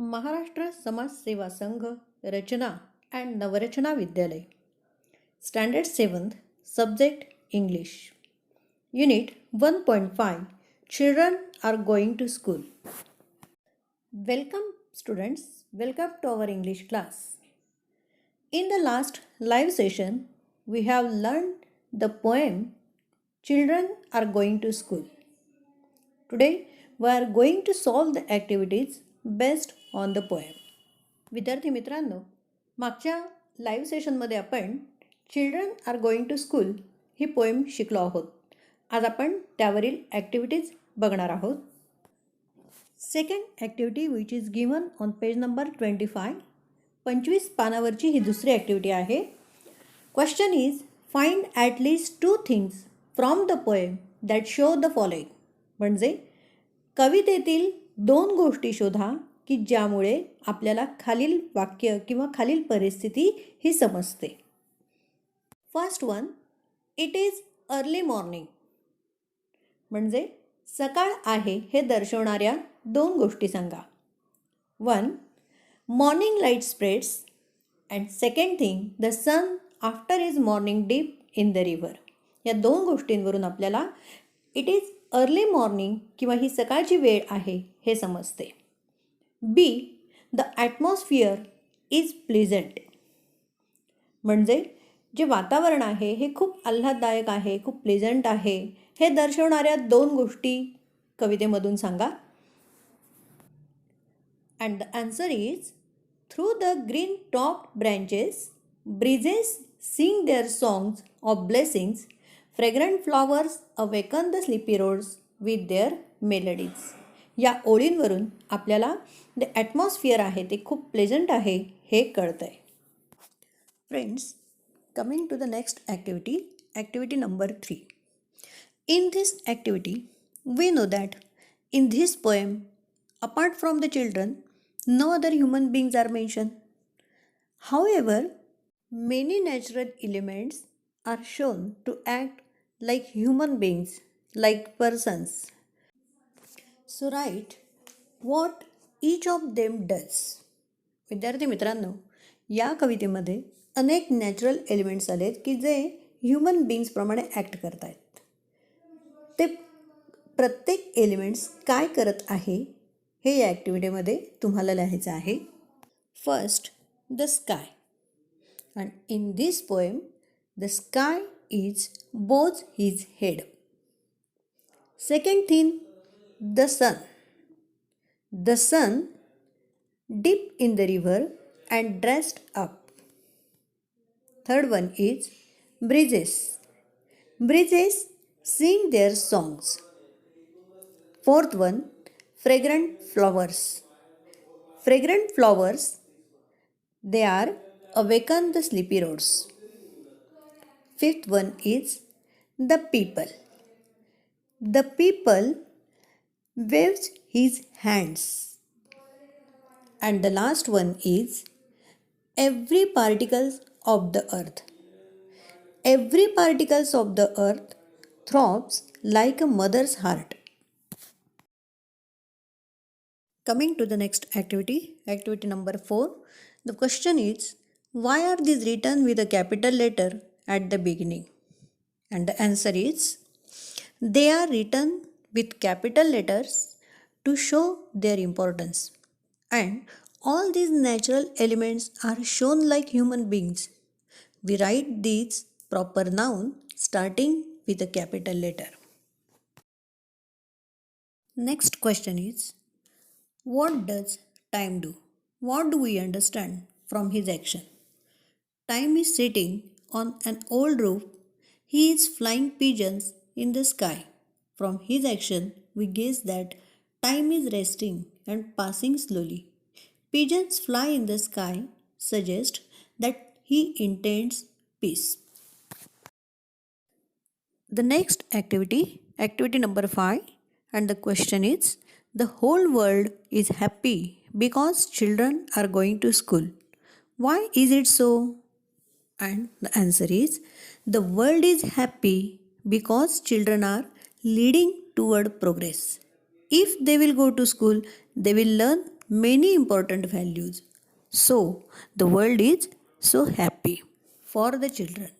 महाराष्ट्र समाज सेवा संघ रचना and Navrachana Vidyalaya standard 7th subject English unit 1.5 children are going to school. Welcome students, welcome to our English class. In the last live session, we have learned the poem Children are going to school. Today, we are going to solve the activities based on the poem. विद्यार्थी मित्रांनो, मागच्या live सेशनमध्ये आपण children are going to school ही poem शिकलो आहोत. आज आपण त्यावरील ॲक्टिव्हिटीज बघणार आहोत. Second activity which is given on page number 25 पानावरची ही दुसरी ॲक्टिव्हिटी आहे. Question is find at least 2 things from the poem that show the following. म्हणजे कवितेतील 2 गोष्टी शोधा की ज्यामुळे आपल्याला खालील वाक्य किंवा खालील परिस्थिती ही समजते. First one, it is early morning. म्हणजे सकाळ आहे हे दर्शवणाऱ्या 2 गोष्टी सांगा. 1, morning light spreads and second thing the sun after is morning dip in the river. या 2 गोष्टींवरून आपल्याला इट इज अर्ली मॉर्निंग किंवा ही सकाळची वेळ आहे हे समजते. B, the atmosphere is pleasant. म्हणजे जे वातावरण आहे हे खूप आल्हाददायक आहे, खूप प्लेझंट आहे हे दर्शवणाऱ्या 2 गोष्टी कवितेमधून सांगा. And the answer is through the green top branches breezes sing their songs of blessings fragrant flowers awaken the sleepy roads with their melodies. या ओळींवरून आपल्याला द ॲटमॉस्फिअर आहे ते खूप प्लेझंट आहे हे कळतं आहे. Friends, coming to the next activity, activity number 3. In this activity, we know that in this poem, apart from the children, no other human beings are mentioned. However, many natural elements are shown to act like human beings, like persons. So write what each of them does. विद्यार्थी मित्रांनो, या कवितेमध्ये अनेक natural elements आलेत की जे human बीइंग्सप्रमाणे act करत आहेत. ते प्रत्येक एलिमेंट्स काय करत आहे हे या ॲक्टिव्हिटीमध्ये तुम्हाला लिहायचं आहे. First, the sky. And in this poem the sky is bows his head. Second thing, the sun. The sun dip in the river and dressed up. Third one is breezes. Breezes sing their songs. Fourth one, fragrant flowers. Fragrant flowers, they are awaken the sleepy roads. Fifth one is the people. The people waves his hands. And the last one is every particles of the earth. Every particles of the earth throbs like a mother's heart. Coming to the next activity, activity number 4. The question is, why are these written with a capital letter at the beginning? And the answer is, they are written with capital letters to show their importance. And all these natural elements are shown like human beings. We write these proper noun starting with a capital letter. Next question is, what does time do? What do we understand from his action? Time is sitting on an old roof. He is flying pigeons in the sky. From his action, we guess that time is resting and passing slowly. Pigeons fly in the sky suggest that he intends peace. The next activity, activity number 5, and the question is, the whole world is happy because children are going to school. Why is it so? And the answer is, the world is happy because children are leading toward progress. If they will go to school, they will learn many important values. So, the world is so happy for the children.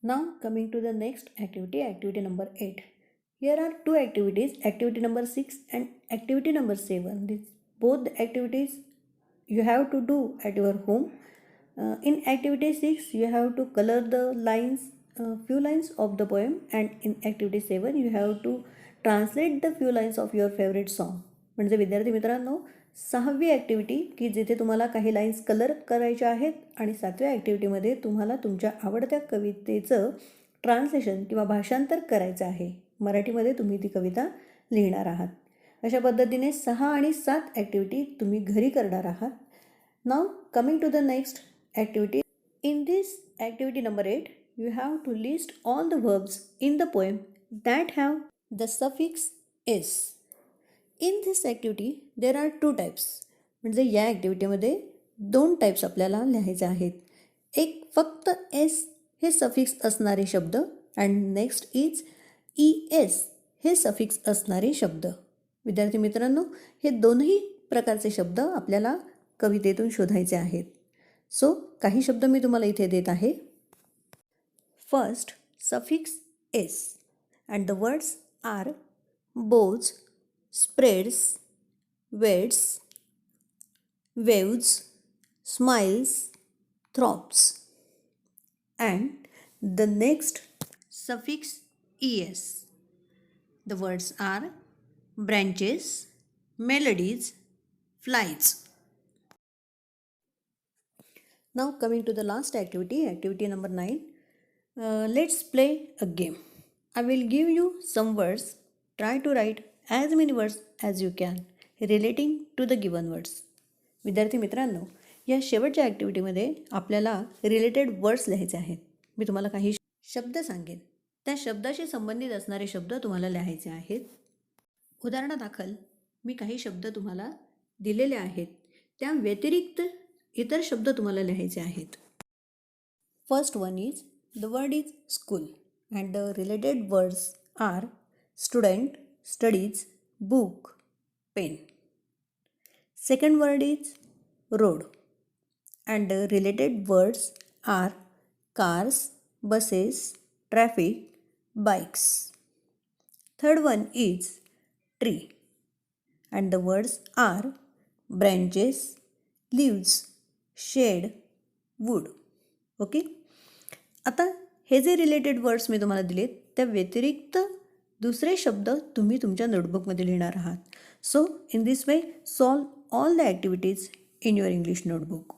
Now, coming to the next activity, activity number 8. Here are two activities, activity number 6 and activity number 7. Both the activities you have to do at your home. In activity 6, you have to color the lines, few lines of the poem, and in activity 7, you have to translate the few lines of your favorite song. म्हणजे विद्यार्थी मित्रांनो, 6वी activity की जिथे तुम्हाला काही lines colour करायच्या आहेत आणि 7व्या ॲक्टिव्हिटीमध्ये तुम्हाला तुमच्या आवडत्या कवितेचं ट्रान्सलेशन किंवा भाषांतर करायचं आहे. मराठीमध्ये तुम्ही ती कविता लिहिणार आहात. अशा पद्धतीने 6 आणि 7 ॲक्टिव्हिटी तुम्ही घरी करणार आहात. Now coming to the next activity. In this activity number 8, you have to list all the verbs in the poem that have the suffix s. In this activity, there are two types. म्हणजे या ॲक्टिव्हिटीमध्ये 2 types आपल्याला लिहायचे आहेत. एक फक्त S हे suffix असणारे शब्द and next is ES हे सफिक्स असणारे शब्द. विद्यार्थी मित्रांनो, हे दोन्ही प्रकारचे शब्द आपल्याला कवितेतून शोधायचे आहेत. सो काही शब्द मी तुम्हाला इथे देत आहे. First suffix S and the words are bows, spreads, wades, waves, smiles, throbs. And the next suffix ES. The words are branches, melodies, flights. Now coming to the last activity, activity number 9. Let's play a game. I will give you some words. Try to write as many words as you can relating to the given words. विद्यार्थी मित्रांनो, या शेवटच्या ॲक्टिव्हिटीमध्ये आपल्याला related words लिहायचे आहेत. मी तुम्हाला काही शब्द सांगेन. त्या शब्दाशी संबंधित असणारे शब्द तुम्हाला लिहायचे आहेत. उदाहरणादाखल मी काही शब्द तुम्हाला दिलेले आहेत. त्या व्यतिरिक्त इतर शब्द तुम्हाला लिहायचे आहेत. First one is the word is school and the related words are student, studies, book, pen. Second word is road and the related words are cars, buses, traffic, bikes. Third one is tree and the words are branches, leaves, shade, wood. Okay. आता हे जे related words मी तुम्हाला दिलेत त्या व्यतिरिक्त दुसरे शब्द तुम्ही तुमच्या नोटबुकमध्ये लिहिणार आहात. So in this way solve all the activities in your English notebook.